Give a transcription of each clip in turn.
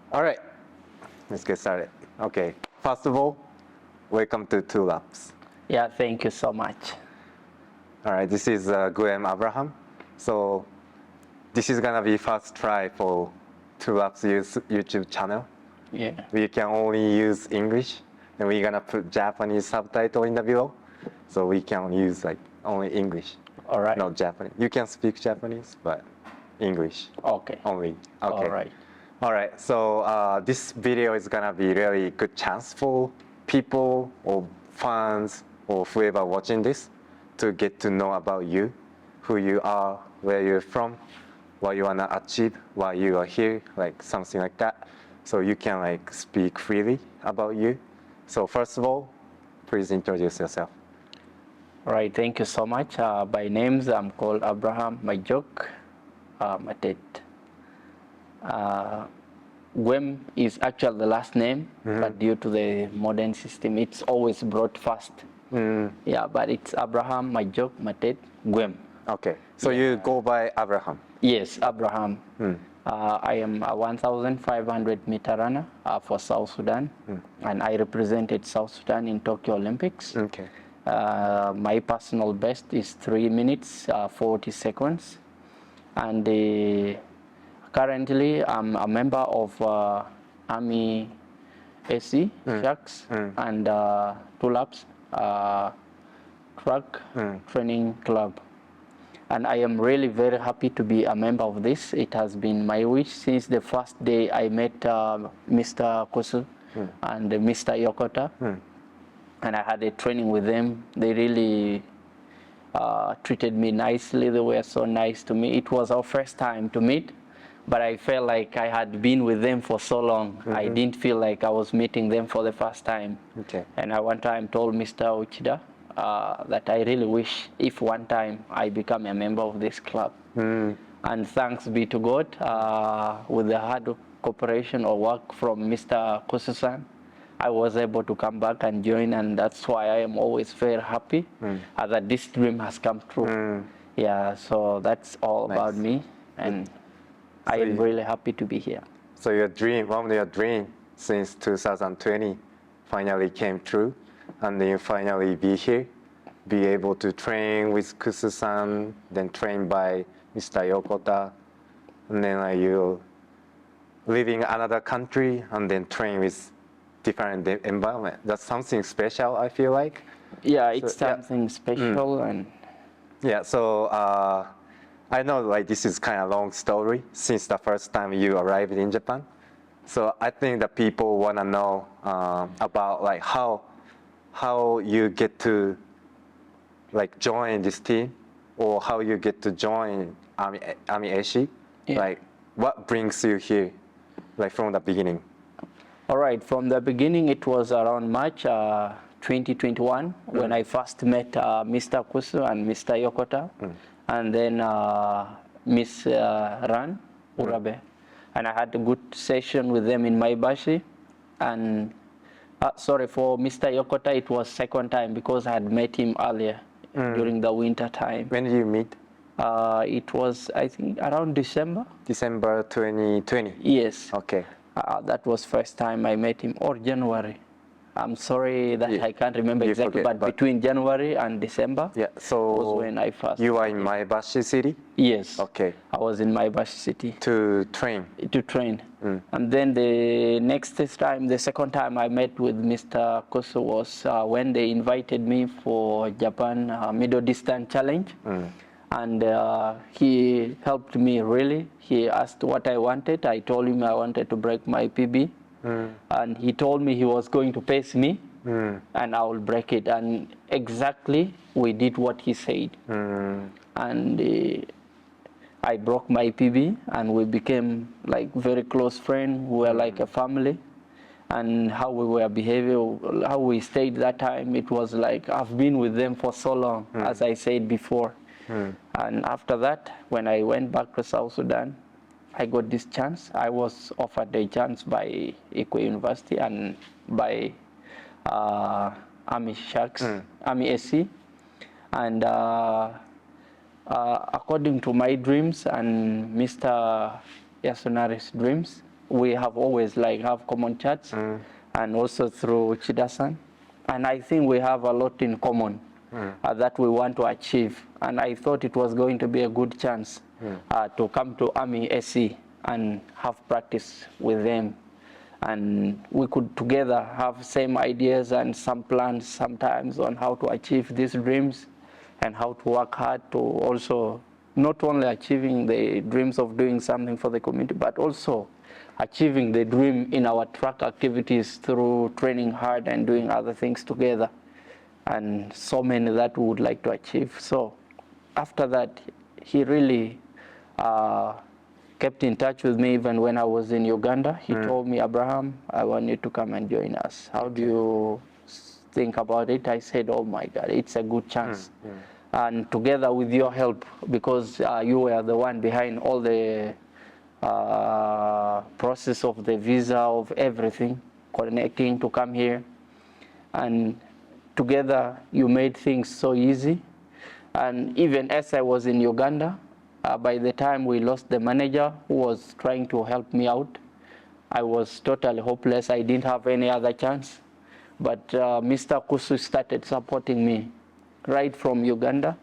All right, let's get started. Okay, first of all, welcome to TWOLAPS. Yeah, thank you so much. All right, this is Guem Abraham. So this is gonna be first try for TWOLAPS YouTube channel. Yeah. We can only use English, and we're gonna put Japanese subtitle in the below, so we can use like only English. All right. Not Japanese. You can speak Japanese, but English. Okay. Only. Okay. All right. All right. So this video is gonna be really good chance for people or fans or whoever watching this to get to know about you, who you are, where you're from, what you wanna achieve, why you are here, like something like that. So you can like speak freely about you. So first of all, please introduce yourself. All right. Thank you so much. By names, I'm called Abraham Majuk Matet. Gwem is actually the last name, but due to the modern system, it's always brought first. Yeah, but it's Abraham Majuk Matet Gwem. Okay. So you go by Abraham. Yes, Abraham. I am a 1,500 meter runner for South Sudan, and I represented South Sudan in Tokyo Olympics. Okay. My personal best is 3 minutes 40 seconds, and currently I'm a member of Army AC Sharks and TWOLAPS track training club. And I am really very happy to be a member of this. It has been my wish since the first day I met Mr. Kosu and Mr. Yokota. And I had a training with them. They really treated me nicely. They were so nice to me. It was our first time to meet, but I felt like I had been with them for so long. I didn't feel like I was meeting them for the first time. Okay. And I one time told Mr. Uchida that I really wish if one time I become a member of this club. And thanks be to God, with the hard cooperation or work from Mr. Kosusan, I was able to come back and join, and that's why I am always very happy that this dream has come true. Yeah, so that's all about me, and I am really happy to be here. So your dream, one of your dreams since 2020 finally came true, and then you finally be here, be able to train with Kusu-san, then train by Mr. Yokota, and then you live in another country, and then train with different environment. That's something special, I feel like. Yeah, it's something special. And yeah, so I know like this is kind of long story since the first time you arrived in Japan. So I think that people want to know about like how you get to like join this team, or how you get to join Army Eshi. Like what brings you here, like from the beginning? All right, from the beginning, it was around March 2021 when I first met Mr. Kusu and Mr. Yokota, and then Miss Ran Urabe. And I had a good session with them in Maibashi. And sorry, for Mr. Yokota, it was second time because I had met him earlier during the winter time. When did you meet? It was, I think, around December. December 2020? Yes. Okay. That was first time I met him, or January. I'm sorry that I can't remember exactly, but between January and December, so was when I first. You are in Maibashi City? Yes. Okay. I was in Maibashi City. To train? To train. And then the next time, the second time I met with Mr. Koso was when they invited me for Japan Middle Distance Challenge. And he helped me really. He asked what I wanted. I told him I wanted to break my PB. And he told me he was going to pace me and I will break it. And exactly we did what he said. And I broke my PB and we became like very close friends. We were like a family. And how we were behaving, how we stayed that time, it was like I've been with them for so long, as I said before. And after that, when I went back to South Sudan, I got this chance. I was offered a chance by Ikwe University and by Army Sharks, Army SC. And according to my dreams and Mr. Yasunari's dreams, we have always have common chats, and also through Chida-san. And I think we have a lot in common that we want to achieve. And I thought it was going to be a good chance to come to Army SE and have practice with them. And we could together have same ideas and some plans sometimes on how to achieve these dreams and how to work hard to also not only achieving the dreams of doing something for the community, but also achieving the dream in our track activities through training hard and doing other things together. And so many that we would like to achieve. So after that, he really kept in touch with me even when I was in Uganda. He told me, Abraham, I want you to come and join us. How do you think about it? I said, oh my God, it's a good chance. And together with your help, because you were the one behind all the process of the visa, of everything, connecting to come here. And together you made things so easy. And even as I was in Uganda, by the time we lost the manager who was trying to help me out, I was totally hopeless. I didn't have any other chance. But Mr. Kusu started supporting me right from Uganda.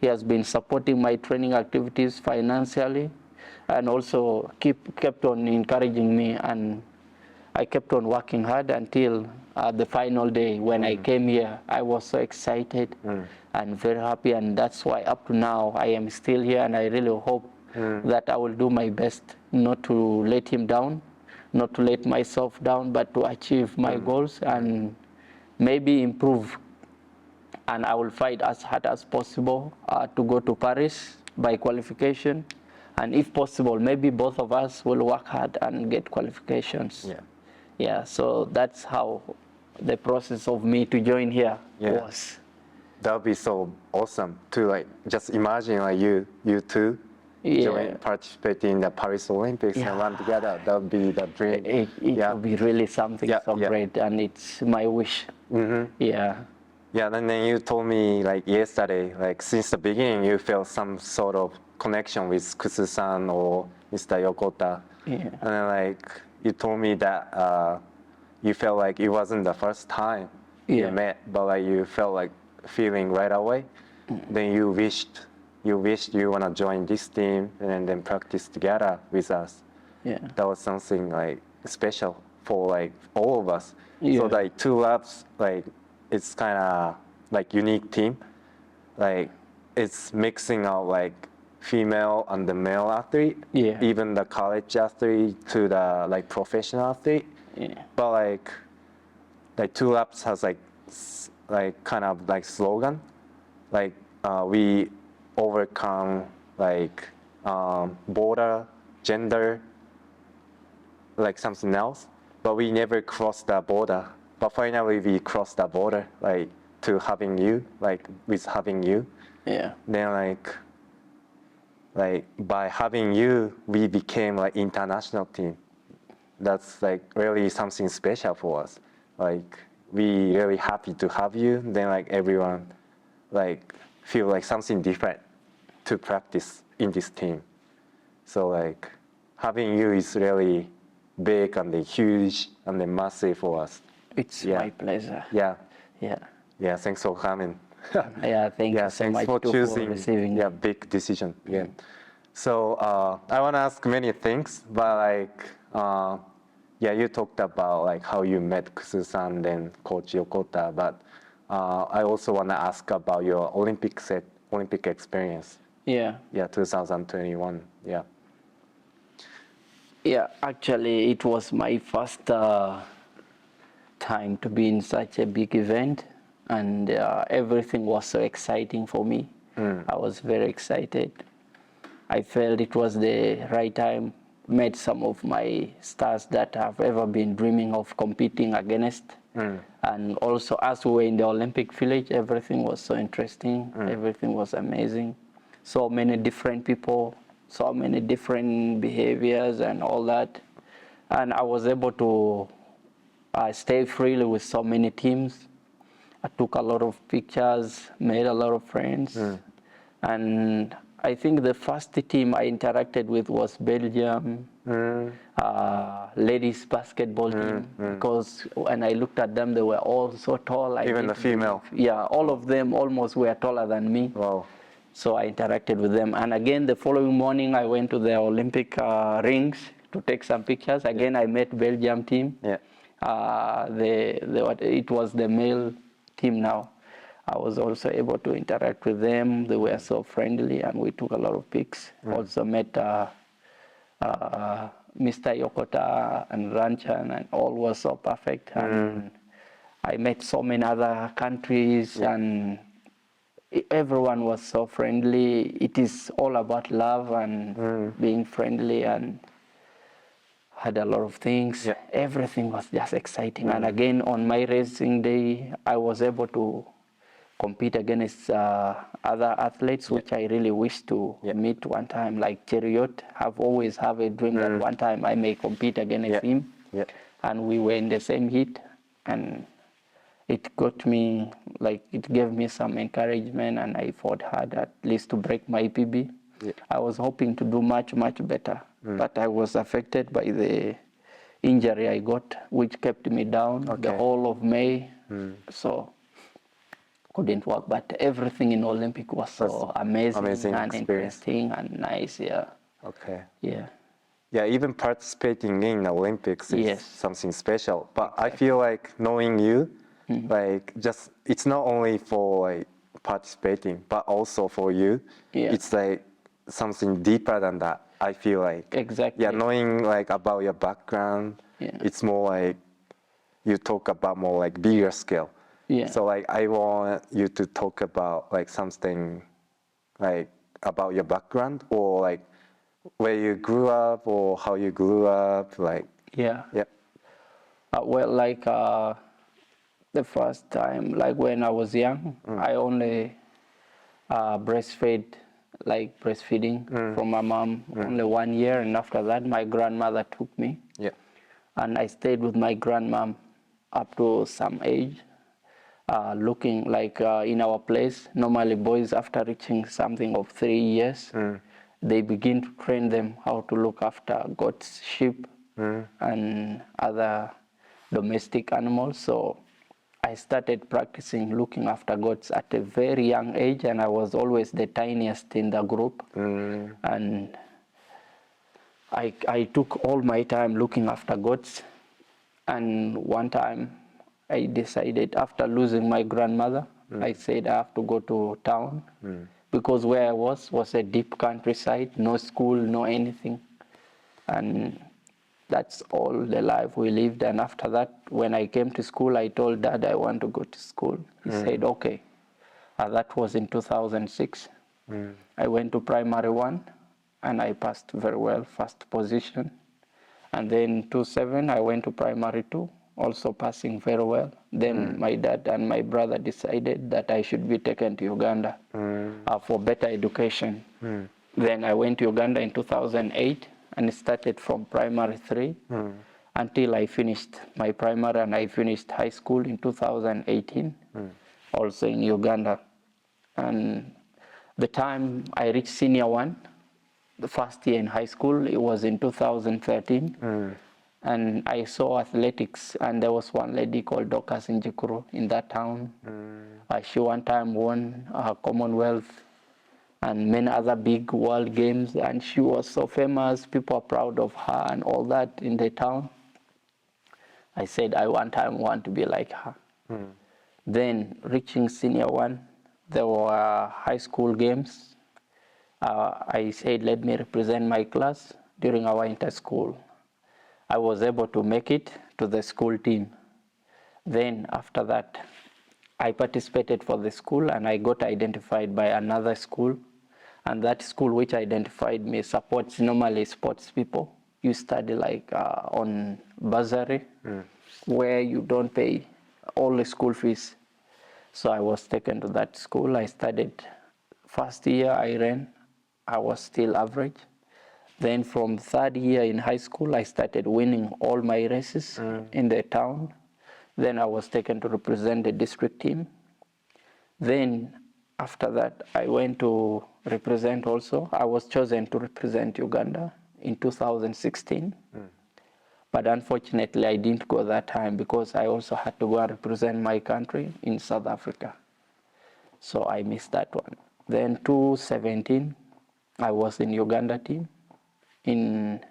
He has been supporting my training activities financially and also kept on encouraging me, and I kept on working hard until the final day when I came here. I was so excited and very happy, and that's why up to now I am still here, and I really hope that I will do my best not to let him down, not to let myself down, but to achieve my goals and maybe improve. And I will fight as hard as possible to go to Paris by qualification. And if possible, maybe both of us will work hard and get qualifications. Yeah, so that's how the process of me to join here was. That would be so awesome to just imagine you two participating in the Paris Olympics and run together. That would be the dream. It would be really something so great, and it's my wish. Yeah, and then you told me yesterday, since the beginning you felt some sort of connection with Kusu-san or Mr. Yokota. And then you told me that you felt like it wasn't the first time you met, but you felt feeling right away. Then you wished you want to join this team and then practice together with us. That was something special for all of us. So TWOLAPS, it's kind of unique team. It's mixing out female and the male athlete, even the college athlete to the professional athlete. But TWOLAPS has kind of slogan, we overcome border, gender, something else, but we never cross the border. But finally we crossed the border to having you, with having you. Then by having you, we became international team. That's really something special for us. We really happy to have you. Then everyone feel something different to practice in this team. So having you is really big and huge and massive for us. It's my pleasure. Yeah, thanks for coming. Thank you so much for choosing receiving. Big decision. So I want to ask many things, but you talked about how you met Kusu-san and Coach Yokota, but I also want to ask about your Olympic experience. 2021. Actually it was my first time to be in such a big event, and everything was so exciting for me. I was very excited. I felt it was the right time. Met some of my stars that I've ever been dreaming of competing against. And also as we were in the Olympic Village, everything was so interesting. Everything was amazing. So many different people, so many different behaviors and all that. And I was able to stay freely with so many teams. I took a lot of pictures, made a lot of friends. And I think the first team I interacted with was Belgium, ladies basketball team, because when I looked at them, they were all so tall. Even the female? Yeah, all of them almost were taller than me. Wow. So I interacted with them. And again, the following morning, I went to the Olympic rings to take some pictures. Again, I met Belgium team. Yeah. It was the male team now. I was also able to interact with them. They were so friendly, and we took a lot of pics. Also met Mr. Yokota and Ranchan, and all was so perfect. And I met so many other countries, and everyone was so friendly. It is all about love and being friendly, and had a lot of things. Yeah. Everything was just exciting. And again, on my racing day, I was able to compete against other athletes, which I really wish to meet one time, like Cheriot. I've always have a dream that one time I may compete against him. Yeah. And we were in the same heat, and it got me, like, it gave me some encouragement, and I fought hard at least to break my PB. Yeah. I was hoping to do much, much better, but I was affected by the injury I got, which kept me down the whole of May. So couldn't work, but everything in Olympic was so amazing and interesting and nice. Yeah. Okay. Yeah. Yeah, even participating in Olympics is something special. But I feel like knowing you, like, just, it's not only for like participating, but also for you. Yeah. It's like something deeper than that. I feel like. Exactly. Yeah, knowing like about your background, it's more like you talk about more like bigger scale. Yeah. So like I want you to talk about like something like about your background, or like where you grew up, or how you grew up, like. Yeah. Well, like the first time, like when I was young, I only breastfeeding from my mom only 1 year, and after that my grandmother took me. Yeah. And I stayed with my grandmom up to some age. Looking like in our place, normally boys after reaching something of 3 years, they begin to train them how to look after goats, sheep, and other domestic animals. So I started practicing looking after goats at a very young age, and I was always the tiniest in the group. And I took all my time looking after goats. And one time I decided, after losing my grandmother, I said I have to go to town, because where I was a deep countryside, no school, no anything. And that's all the life we lived. And after that, when I came to school, I told Dad I want to go to school. He said, okay. That was in 2006. I went to primary 1, and I passed very well, first position. And then 2007, I went to primary 2, also passing very well. Then my dad and my brother decided that I should be taken to Uganda for better education. Then I went to Uganda in 2008 and started from primary 3 until I finished my primary, and I finished high school in 2018, also in Uganda. And the time I reached senior 1, the first year in high school, it was in 2013. And I saw athletics, and there was one lady called Dorcas Njikuru in that town. She one time won Commonwealth and many other big world games, and she was so famous. People are proud of her and all that in the town. I said I one time want to be like her. Then reaching senior 1, there were high school games. I said, let me represent my class during our inter-school. I was able to make it to the school team. Then after that, I participated for the school, and I got identified by another school. And that school which identified me supports normally sports people. You study like on bursary, where you don't pay all the school fees. So I was taken to that school. I studied. First year I ran, I was still average. Then from third year in high school, I started winning all my races in the town. Then I was taken to represent the district team. Then after that, I went to represent also. I was chosen to represent Uganda in 2016. But unfortunately, I didn't go that time because I also had to go and represent my country in South Africa. So I missed that one. Then 2017, I was in Uganda team in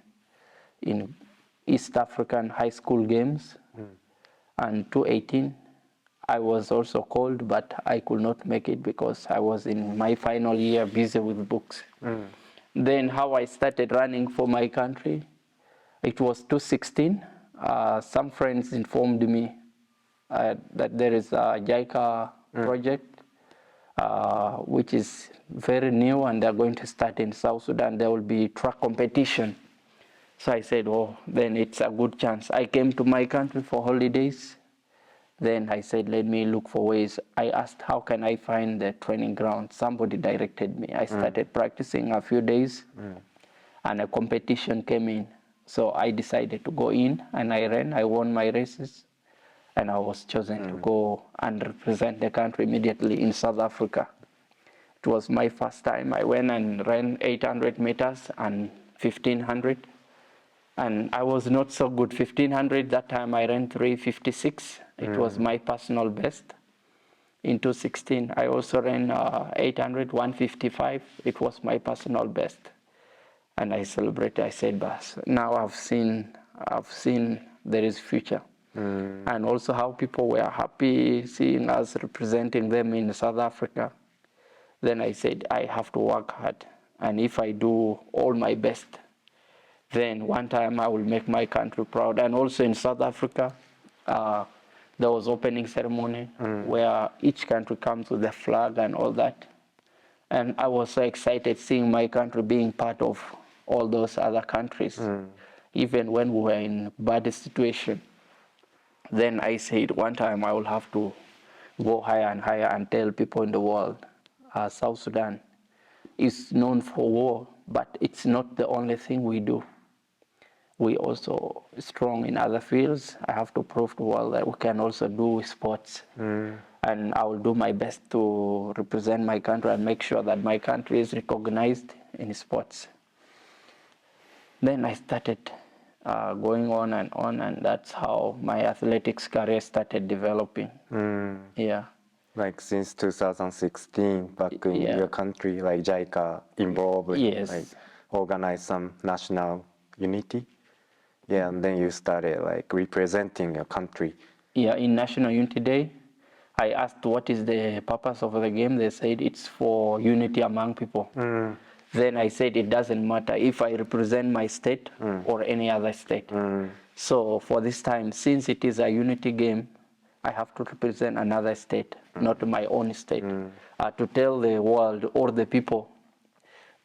East African high school games. And 2018, I was also called, but I could not make it because I was in my final year busy with books. Then how I started running for my country, it was 2016. Some friends informed me that there is a JICA project, which is very new, and they're going to start in South Sudan. There will be track competition. So I said, oh, then it's a good chance. I came to my country for holidays. Then I said, let me look for ways. I asked, how can I find the training ground? Somebody directed me. I started practicing a few days, and a competition came in. So I decided to go in, and I ran. I won my races, and I was chosen to go and represent the country immediately in South Africa. It was my first time. I went and ran 800 meters and 1500. And I was not so good. 1500, that time I ran 3:56. It was my personal best. In 2016, I also ran 800, 1:55. It was my personal best. And I celebrated. I said, "Bas, now I've seen there is future." And also how people were happy seeing us representing them in South Africa. Then I said, I have to work hard. And if I do all my best, then one time I will make my country proud. And also in South Africa, there was opening ceremony where each country comes with a flag and all that. And I was so excited seeing my country being part of all those other countries, even when we were in bad situation. Then I said one time I will have to go higher and higher and tell people in the world, South Sudan is known for war, but it's not the only thing we do. We also strong in other fields. I have to prove to the world that we can also do sports. And I will do my best to represent my country and make sure that my country is recognized in sports. Then I started going on, and that's how my athletics career started developing. Yeah. Like since 2016, back in your country, like JICA involved, like organize some national unity. Yeah, and then you started like representing your country. Yeah, in National Unity Day, I asked what is the purpose of the game. They said it's for unity among people. Then I said it doesn't matter if I represent my state or any other state. So for this time, since it is a unity game, I have to represent another state, not my own state, to tell the world or the people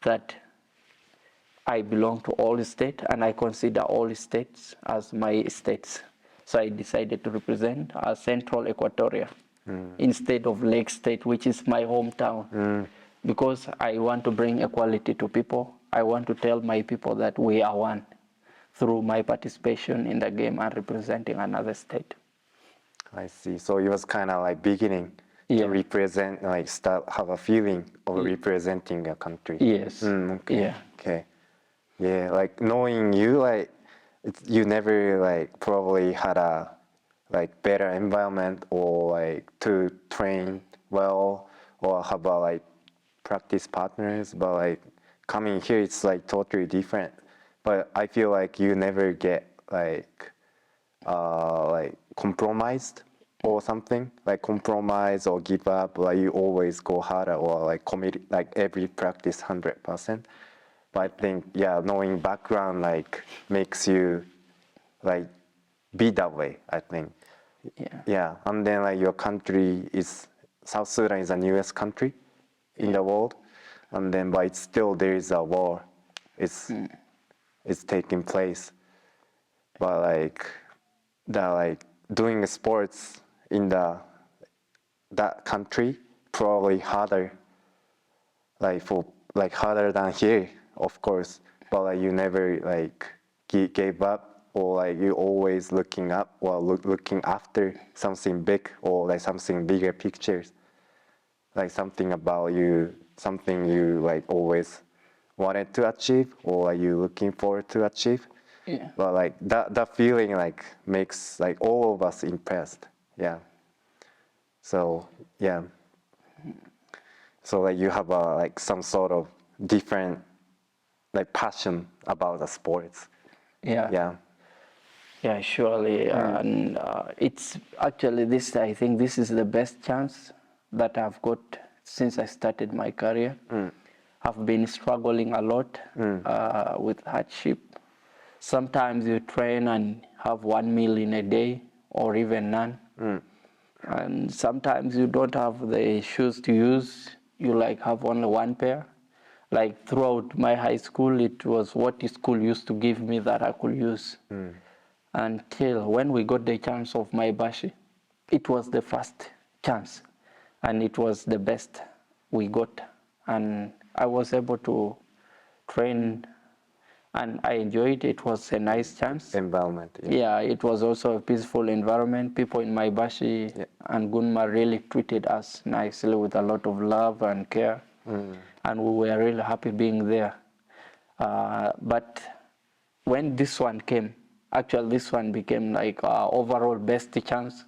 that I belong to all states, and I consider all states as my states. So I decided to represent Central Equatoria instead of Lake State, which is my hometown, because I want to bring equality to people. I want to tell my people that we are one through my participation in the game and representing another state. I see. So it was kind of like beginning to represent, like have a feeling of representing a country. Yes. Okay. Yeah. Okay. Yeah, like knowing you, like you never like probably had a like better environment or like to train well or have a like practice partners, but like coming here it's like totally different. But I feel like you never get like compromised or something, like compromise or give up, like you always go harder or like commit like every practice 100%. But I think, yeah, knowing background like makes you like be that way, I think. Yeah. And then like your country is, South Sudan is the newest country in the world. And then, but it's still, there is a war. It's taking place. But like, doing sports in that country probably harder, harder than here, of course. But like you never like gave up, or like you always looking up or looking after something big or like something bigger pictures, like something about you, something you like always wanted to achieve or are you looking forward to achieve. Yeah. But like that feeling like makes like all of us impressed. Yeah. So yeah. So like you have like some sort of different like passion about the sports. Yeah. Yeah. Yeah, surely. And it's actually this, I think this is the best chance that I've got since I started my career. I've been struggling a lot with hardship. Sometimes you train and have 1 meal in a day or even none. And sometimes you don't have the shoes to use. You like have only one pair. Like throughout my high school, it was what the school used to give me that I could use. Until when we got the chance of my bashi, it was the first chance. And it was the best we got. And I was able to train and I enjoyed it. It was a nice chance. Environment. Yeah, it was also a peaceful environment. People in my bashi and Gunma really treated us nicely with a lot of love and care. And we were really happy being there. But when this one came, actually this one became like overall best chance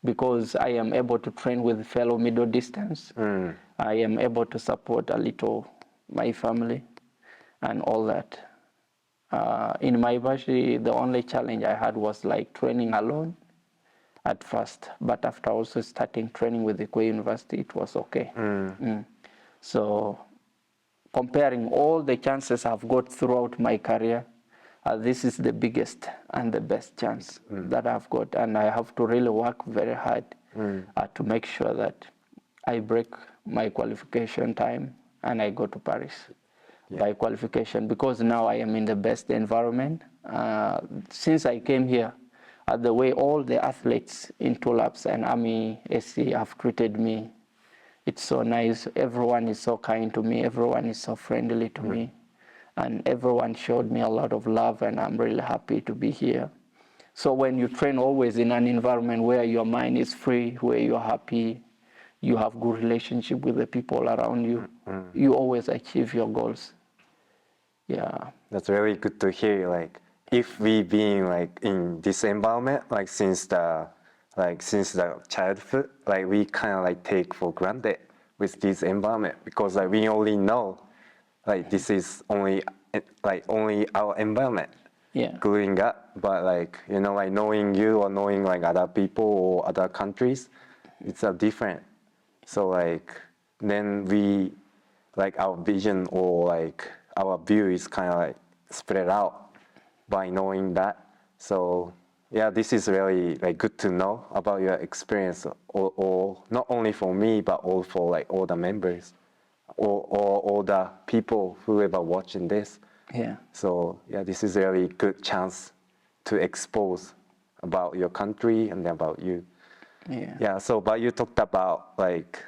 because I am able to train with fellow middle distance. I am able to support a little my family and all that. In my bashi, the only challenge I had was like training alone at first, but after also starting training with the Kwe University, it was okay. So comparing all the chances I've got throughout my career, this is the biggest and the best chance that I've got, and I have to really work very hard to make sure that I break my qualification time and I go to Paris by qualification, because now I am in the best environment. Since I came here, the way all the athletes in TWOLAPS and Army SC have treated me, it's so nice. Everyone is so kind to me. Everyone is so friendly to me. And everyone showed me a lot of love, and I'm really happy to be here. So when you train always in an environment where your mind is free, where you're happy, you have good relationship with the people around you, you always achieve your goals. Yeah. That's really good to hear. Like if we been like in this environment, like since the childhood, like we kind of like take for granted with this environment because like we only know like this is only our environment. Yeah. Growing up, but like you know, like knowing you or knowing like other people or other countries, it's a different. So like then we like our vision or like our view is kind of like spread out by knowing that. So yeah, this is really like good to know about your experience, or not only for me but also for like all the members or all the people who ever watching this. Yeah. So yeah, this is a really good chance to expose about your country and about you. Yeah. Yeah. So, but you talked about like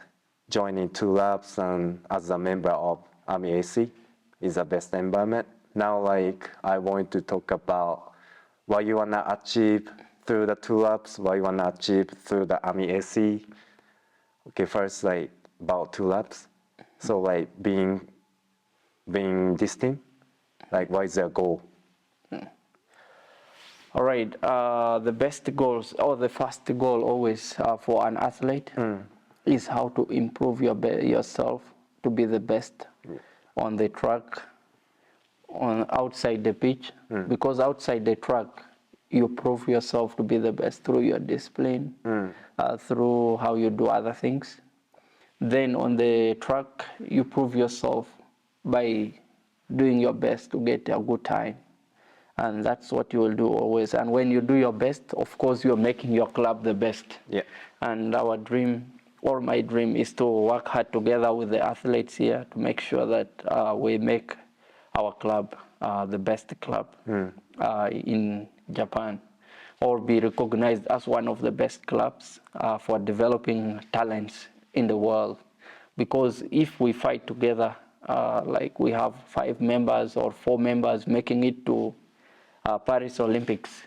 joining TWOLAPS and as a member of Army AC is the best environment. Now, like I want to talk about what you wanna achieve through the TWOLAPS, what you wanna achieve through the Army AC. Okay, first like about TWOLAPS. So like being this team, like what is their goal? All right. The best goals, or the first goal always for an athlete is how to improve yourself to be the best on the track, on outside the pitch, because outside the track you prove yourself to be the best through your discipline, through how you do other things. Then on the track you prove yourself by doing your best to get a good time, and that's what you will do always. And when you do your best, of course you're making your club the best. Yeah. And our dream, or my dream, is to work hard together with the athletes here to make sure that we make our club the best club in Japan, or be recognized as one of the best clubs for developing talents in the world. Because if we fight together, like we have 5 members or 4 members making it to Paris Olympics,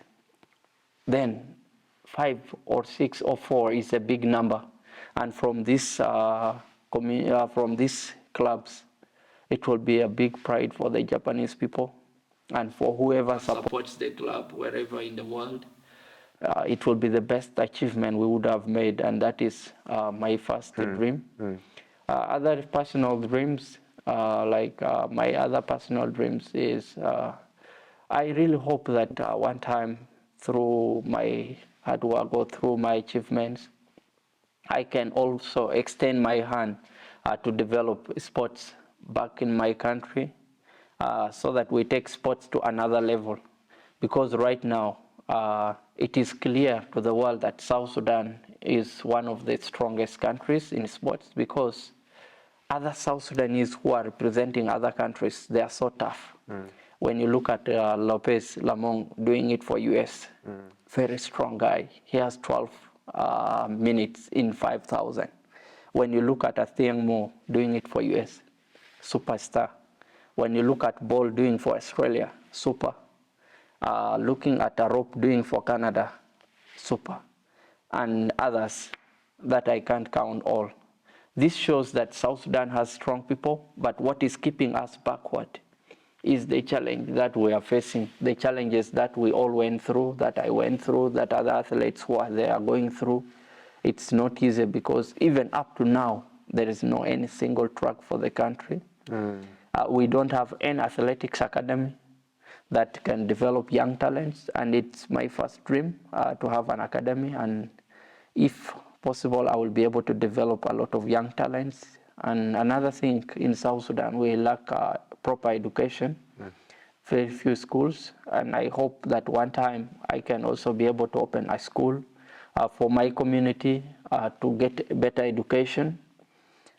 then 5 or 6 or 4 is a big number. And from these clubs, it will be a big pride for the Japanese people and for whoever supports the club wherever in the world. It will be the best achievement we would have made, and that is my first dream. Other personal dreams, my other personal dreams is I really hope that one time through my hard work or through my achievements, I can also extend my hand to develop sports back in my country so that we take sports to another level. Because right now, it is clear to the world that South Sudan is one of the strongest countries in sports, because other South Sudanese who are representing other countries, they are so tough. When you look at Lopez Lamong doing it for US, very strong guy. He has 12 minutes in 5,000. When you look at Athiang Mo doing it for US, superstar. When you look at Ball doing for Australia, super. Looking at Arop doing for Canada, super. And others that I can't count all. This shows that South Sudan has strong people, but what is keeping us backward is the challenge that we are facing, the challenges that we all went through, that I went through, that other athletes who are there are going through. It's not easy because even up to now, there is no any single track for the country. We don't have any athletics academy that can develop young talents, and it's my first dream to have an academy, and if possible, I will be able to develop a lot of young talents. And another thing, in South Sudan, we lack proper education, very few schools, and I hope that one time I can also be able to open a school for my community to get better education,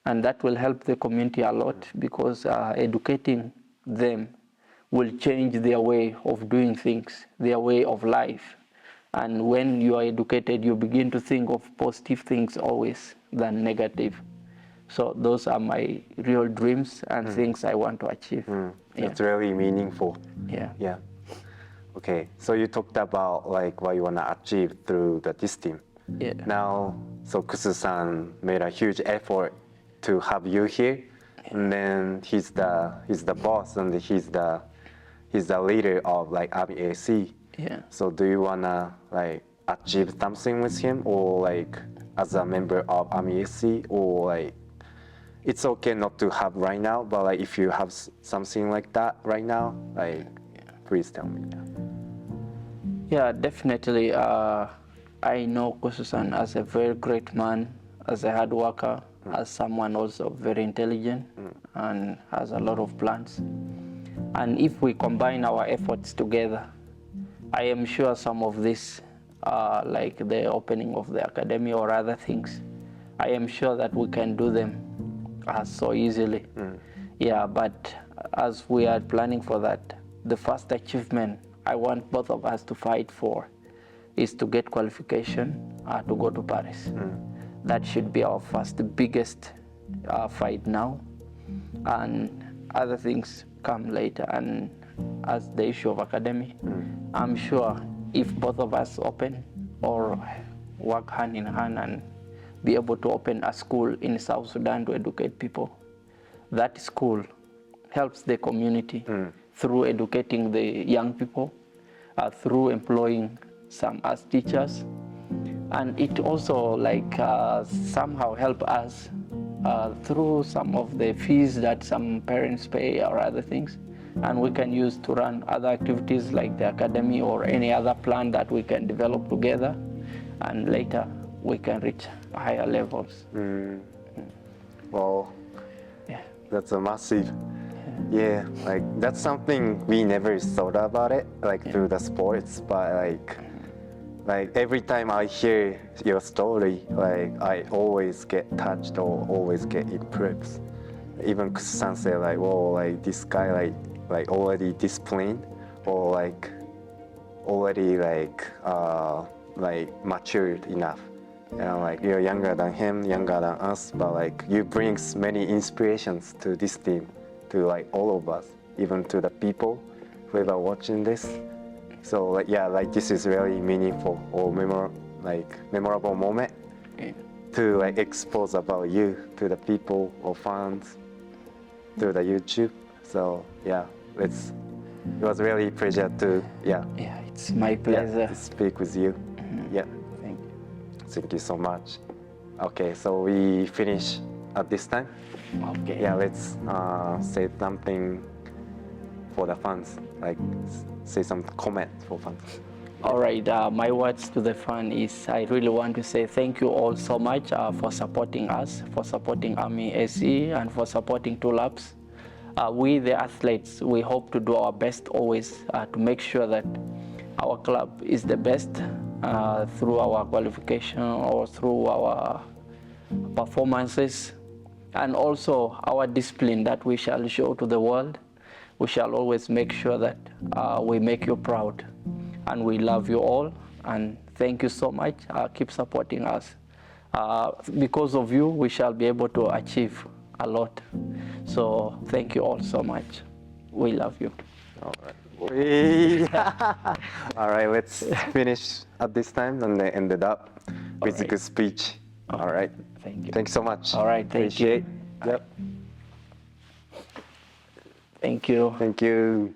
and that will help the community a lot, because educating them will change their way of doing things, their way of life. And when you are educated, you begin to think of positive things always than negative. So those are my real dreams and things I want to achieve. That's really meaningful. Yeah. Okay, so you talked about like what you want to achieve through this team. Yeah. Now, so Kusu-san made a huge effort to have you here, and then he's the boss, and he's the leader of like Army AC. Yeah. So do you wanna like achieve something with him, or like as a member of Army AC, or like it's okay not to have right now, but like if you have something like that right now, like please tell me. Yeah, definitely. I know Kusu-san as a very great man, as a hard worker, as someone also very intelligent and has a lot of plans. And if we combine our efforts together, I am sure some of this, like the opening of the academy or other things, I am sure that we can do them so easily. Yeah, but as we are planning for that, the first achievement I want both of us to fight for is to get qualification to go to Paris. That should be our first, biggest fight now, and other things come later. And as the issue of academy, I'm sure if both of us open or work hand in hand and be able to open a school in South Sudan to educate people, that school helps the community through educating the young people, through employing some as teachers, and it also like somehow help us through some of the fees that some parents pay or other things, and we can use to run other activities like the academy or any other plan that we can develop together, and later we can reach higher levels. Well, Yeah. that's a massive. Yeah, like that's something we never thought about it, like through the sports, but like every time I hear your story, like I always get touched or always get impressed. Even Kusu-san said like, whoa, like this guy like already disciplined, or like already like matured enough. You know, like you're younger than him, younger than us, but like you brings many inspirations to this team, to like all of us, even to the people who are watching this. So like yeah, like this is really meaningful or memorable moment to like expose about you to the people or fans. through the YouTube. So yeah, it was really a pleasure to Yeah, it's my pleasure. to speak with you. Yeah, Thank you. thank you so much. Okay, so we finish at this time. Okay. Yeah, let's say something for the fans, like say some comment for fans. All right, my words to the fan is I really want to say thank you all so much for supporting us, for supporting Army SE, and for supporting TWOLAPS. We, the athletes, we hope to do our best always to make sure that our club is the best through our qualification or through our performances, and also our discipline that we shall show to the world. We shall always make sure that we make you proud. And we love you all, and thank you so much. Keep supporting us. Because of you, we shall be able to achieve a lot. So thank you all so much. We love you. All right. All right, let's finish at this time and they ended up with a good speech. All right. Thank you. Thank you so much. All right, thank you. Appreciate. Yep. Thank you. Thank you.